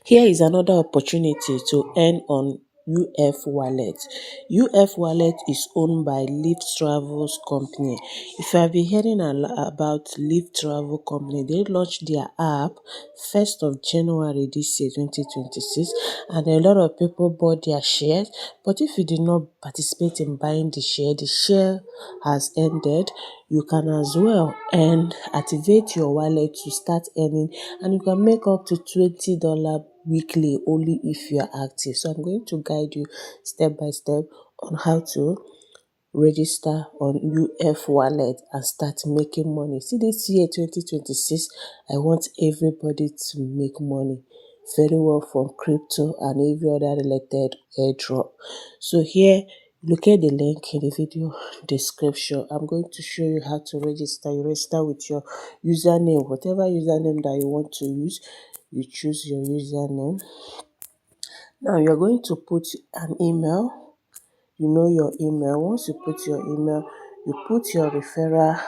Here is another opportunity to earn on UF Wallet. UF Wallet is owned by Lyft Travels Company. If you have been hearing about Lyft Travel Company, they launched their app 1st of January this year, 2026, and a lot of people bought their shares. But if you did not participate in buying the share has ended. You can as well activate your wallet to start earning, and you can make up to $20 weekly only if you are active. So I'm going to guide you step by step on how to register on UF Wallet and start making money. See, this year 2026, I want everybody to make money very well from crypto and every other related airdrop. So here, look at the link in the video description. I'm going to show you how to register. You register with your username, whatever username that you want to use. You choose your username. Now you're going to put an email. You know your email. Once you put your email, you put your referral.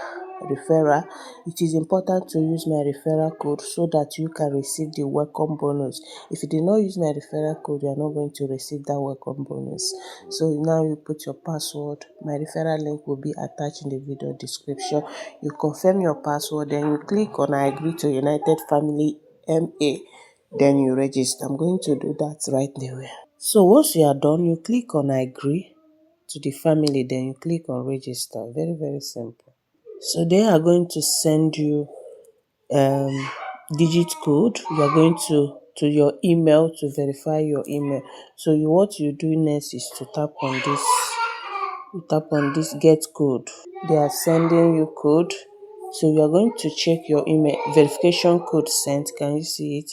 It is important to use my referral code so that you can receive the welcome bonus. If you did not use my referral code, you are not going to receive that welcome bonus. So now you put your password. My referral link will be attached in the video description. You confirm your password, then you click on I agree to United Family MA. Then you register. I'm going to do that right now. So once you are done, you click on I agree to the family, then you click on register. Very, very simple. So they are going to send you digit code. You are going to your email to verify your email. So what you do next is to tap on this. You tap on this get code. They are sending you code. So you are going to check your email. Verification code sent. Can you see it?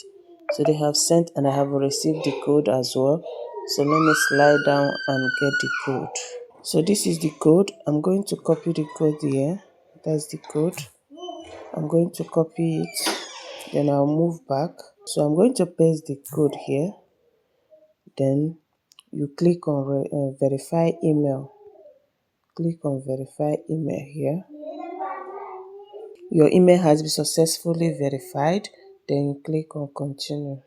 So they have sent and I have received the code as well. So let me slide down and get the code. So this is the code. I'm going to copy the code here. That's the code. I'm going to copy it. Then I'll move back. So I'm going to paste the code here. Then you click on verify email. Click on verify email here. Your email has been successfully verified. Then you click on continue.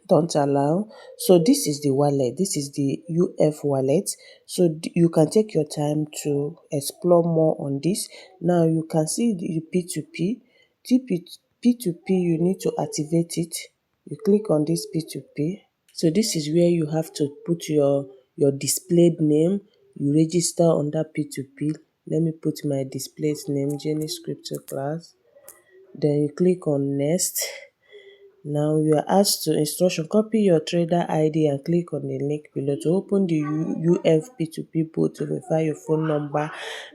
Don't allow. So this is the wallet. This is the UF wallet. So you can take your time to explore more on this. Now you can see the P2P. P2P, you need to activate it. You click on this P2P. So this is where you have to put your displayed name. You register on that P2P. Let me put my displayed name, jennyscryptoclass. Then you click on next. Now you are asked to instruction, copy your trader ID and click on the link below to open the UF P2P bot to verify your phone number.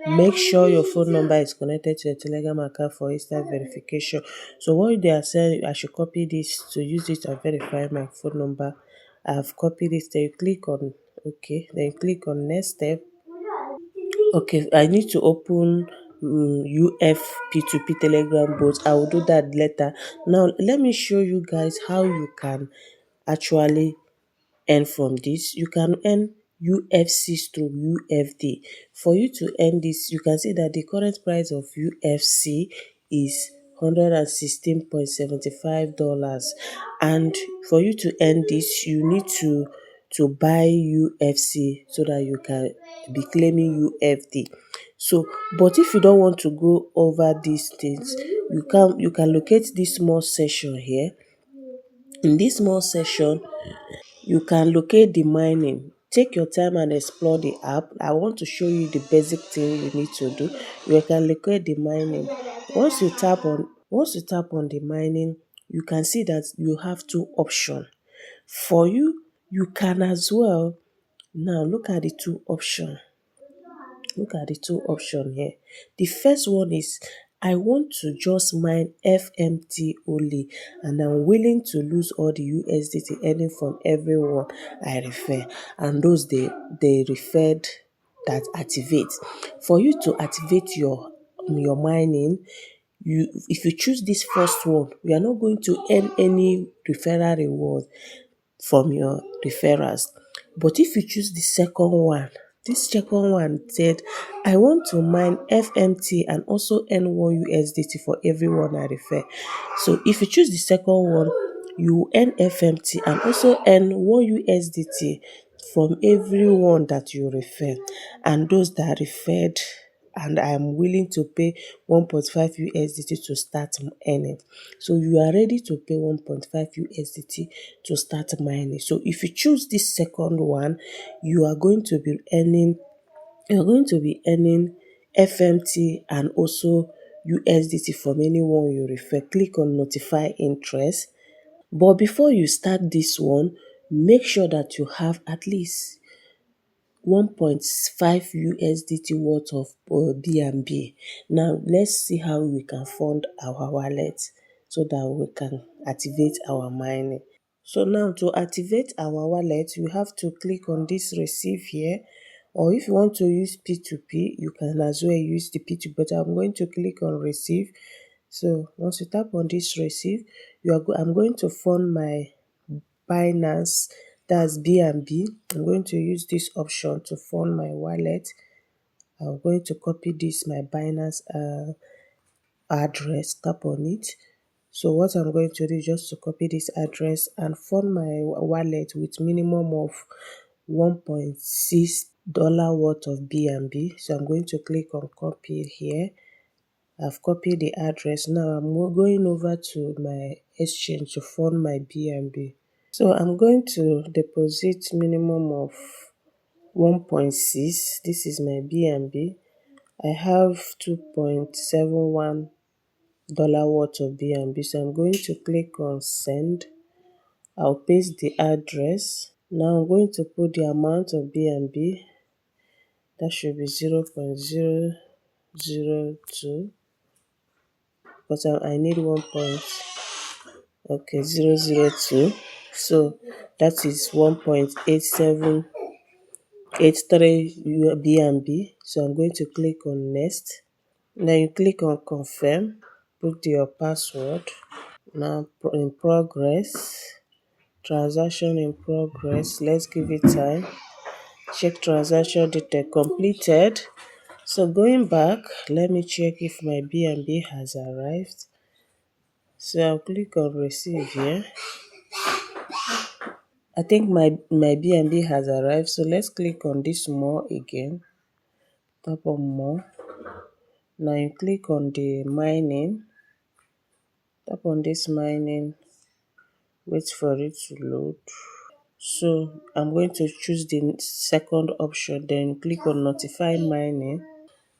Make sure your phone number is connected to your Telegram account for instant verification. So what they are saying, I should copy this to use it to verify my phone number. I have copied it. Then you click on OK. Then you click on next step. Okay, I need to open UF P2P Telegram bot. I will do that later. Now, let me show you guys how you can actually earn from this. You can earn UFC through UFD. For you to earn this, you can see that the current price of UFC is $116.75, and for you to earn this, you need to buy UFC so that you can be claiming UFD. So, but if you don't want to go over these things, you can locate this small section here. In this small section, you can locate the mining. Take your time and explore the app. I want to show you the basic thing you need to do. You can locate the mining. Once you tap on the mining, you can see that you have two options. For you, you can as well. Now look at the two options. Look at the two options here. The first one is I want to just mine FMT only, and I'm willing to lose all the USDT earning from everyone I refer, and those they referred that activate. For you to activate your mining, if you choose this first one, you are not going to earn any referral reward from your referrals. But if you choose the second one, this second one said, I want to mine FMT and also earn 1 USDT for everyone I refer. So if you choose the second one, You earn FMT and also earn 1 USDT from everyone that you refer, and those that referred, and I am willing to pay 1.5 USDT to start earning. So you are ready to pay 1.5 USDT to start mining. So if you choose this second one, you are going to be earning FMT and also USDT from anyone you refer. Click on notify interest. But before you start this one, make sure that you have at least 1.5 USDT worth of BNB. Now let's see how we can fund our wallet so that we can activate our mining. So now to activate our wallet, you have to click on this receive here, or if you want to use P2P, you can as well use the P2P, but I'm going to click on receive. So once you tap on this receive, I'm going to fund my Binance, that's BNB. I'm going to use this option to fund my wallet. I'm going to copy this, my Binance address, tap on it. So what I'm going to do is just to copy this address and fund my wallet with minimum of $1.6 worth of BNB. So I'm going to click on copy here. I've copied the address. Now I'm going over to my exchange to fund my BNB. So I'm going to deposit minimum of 1.6. This is my BNB. I have $2.71 worth of BNB. So I'm going to click on send. I'll paste the address. Now I'm going to put the amount of BNB. That should be 0.002, because I need 0.002. So that is 1.8783 BNB. So I'm going to click on next. Then you click on confirm, put your password. Now in progress, transaction in progress. Let's give it time. Check transaction detail completed. So going back, let me check if my BNB has arrived. So I'll click on receive here. I think my BNB has arrived. So let's click on this more again. Tap on more. Now you click on the mining. Tap on this mining. Wait for it to load. So I'm going to choose the second option, then click on notify mining.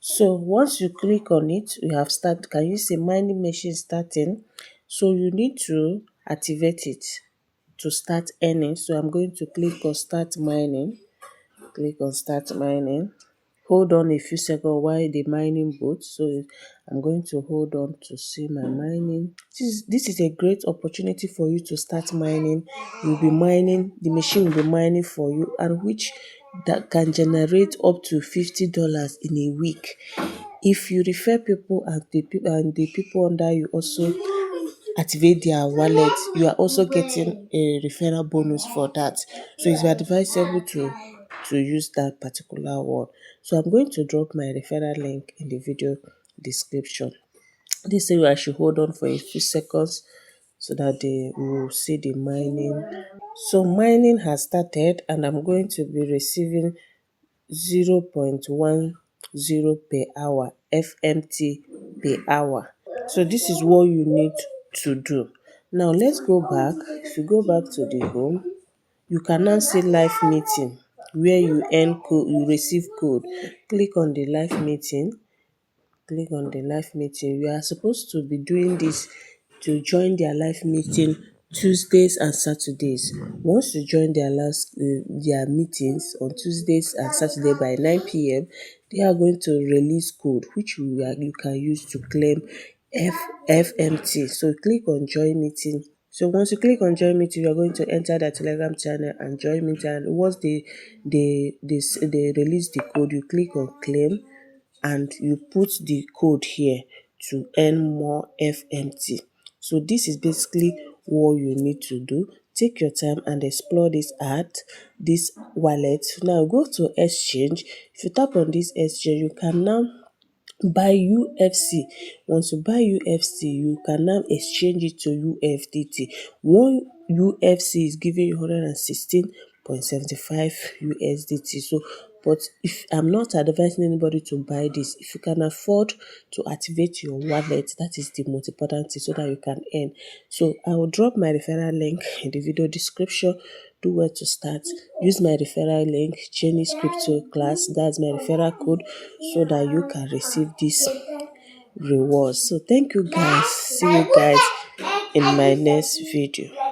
So once you click on it, you have start. Can you see mining machine starting? So you need to activate it to start earning. So I'm going to click on start mining. Click on start mining. Hold on a few seconds while the mining boots. So I'm going to hold on to see my mining. This is a great opportunity for you to start mining. You'll be mining, the machine will be mining for you, and which that can generate up to $50 in a week. If you refer people and the people under you also activate their wallet, you are also getting a referral bonus for that. So it's advisable to use that particular one. So I'm going to drop my referral link in the video description. This way I should hold on for a few seconds so that they will see the mining. So mining has started and I'm going to be receiving 0.10 per hour, FMT per hour. So this is what you need to do. Now let's go back. If you go back to the home, you can now see live meeting where you earn code, you receive code. Click on the live meeting. Click on the live meeting. You are supposed to be doing this to join their live meeting Tuesdays and Saturdays. Once you join their meetings on Tuesdays and Saturday by 9 p.m., they are going to release code which you can use to claim FMT. So click on join meeting. So once you click on join meeting, you are going to enter the Telegram channel and join meeting. And once they release the code, you click on claim and you put the code here to earn more FMT. So this is basically what you need to do. Take your time and explore this wallet. Now go to exchange. If you tap on this exchange, you can now buy UFC. Once you buy UFC, you can now exchange it to UFDT. UFC is giving you 116.75 USDT. So, but if I'm not advising anybody to buy this, if you can afford to activate your wallet, that is the most important thing so that you can earn. So I will drop my referral link in the video description. Do where to start. Use my referral link, jennyscryptoclass. That's my referral code, so that you can receive this rewards. So thank you guys. See you guys in my next video.